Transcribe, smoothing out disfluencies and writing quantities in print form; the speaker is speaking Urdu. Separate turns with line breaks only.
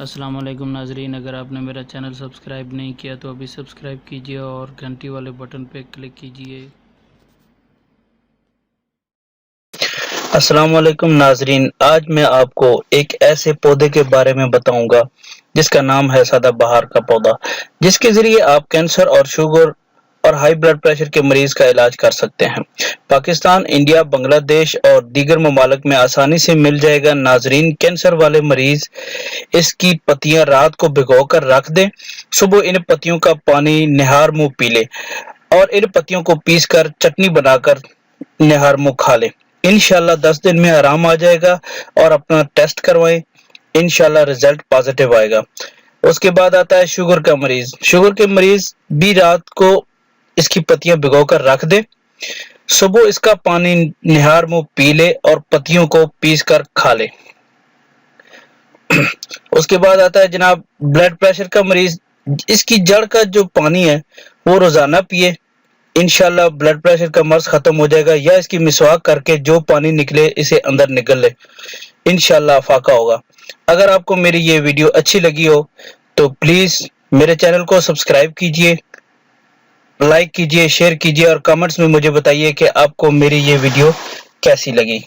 السلام علیکم ناظرین، اگر آپ نے میرا چینل سبسکرائب نہیں کیا تو ابھی سبسکرائب کیجئے اور گھنٹی والے بٹن پہ کلک کیجئے۔
السلام علیکم ناظرین، آج میں آپ کو ایک ایسے پودے کے بارے میں بتاؤں گا جس کا نام ہے سدا بہار کا پودا، جس کے ذریعے آپ کینسر اور شوگر اور ہائی بلڈ پریشر کے مریض کا علاج کر سکتے ہیں۔ پاکستان، انڈیا، بنگلہ دیش اور دیگر ممالک میں آسانی سے مل جائے گا۔ ناظرین، کینسر والے مریض اس کی پتیاں رات کو بھگو کر رکھ دیں، صبح ان پتیوں کا پانی نہار منہ پی لیں اور ان پتیوں کو پیس کر چٹنی بنا کر نہار منہ کھا لیں۔ انشاءاللہ 10 دن میں آرام آ جائے گا اور اپنا ٹیسٹ کروائیں، انشاءاللہ رزلٹ پازیٹیو آئے گا۔ اس کے بعد آتا ہے شوگر کا مریض۔ شوگر کے مریض بھی رات کو اس کی پتیاں بھگو کر رکھ دیں، صبح اس کا پانی نہار منہ پی لے اور پتیوں کو پیس کر کھا لے۔ اس کے بعد آتا ہے جناب بلڈ پریشر کا مریض۔ اس کی جڑ کا جو پانی ہے وہ روزانہ پیے، انشاءاللہ بلڈ پریشر کا مرض ختم ہو جائے گا، یا اس کی مسواک کر کے جو پانی نکلے اسے اندر نگل لے، انشاءاللہ افاقہ ہوگا۔ اگر آپ کو میری یہ ویڈیو اچھی لگی ہو تو پلیز میرے چینل کو سبسکرائب کیجئے، لائک کیجئے، شیئر کیجئے اور کمنٹس میں مجھے بتائیے کہ آپ کو میری یہ ویڈیو کیسی لگی۔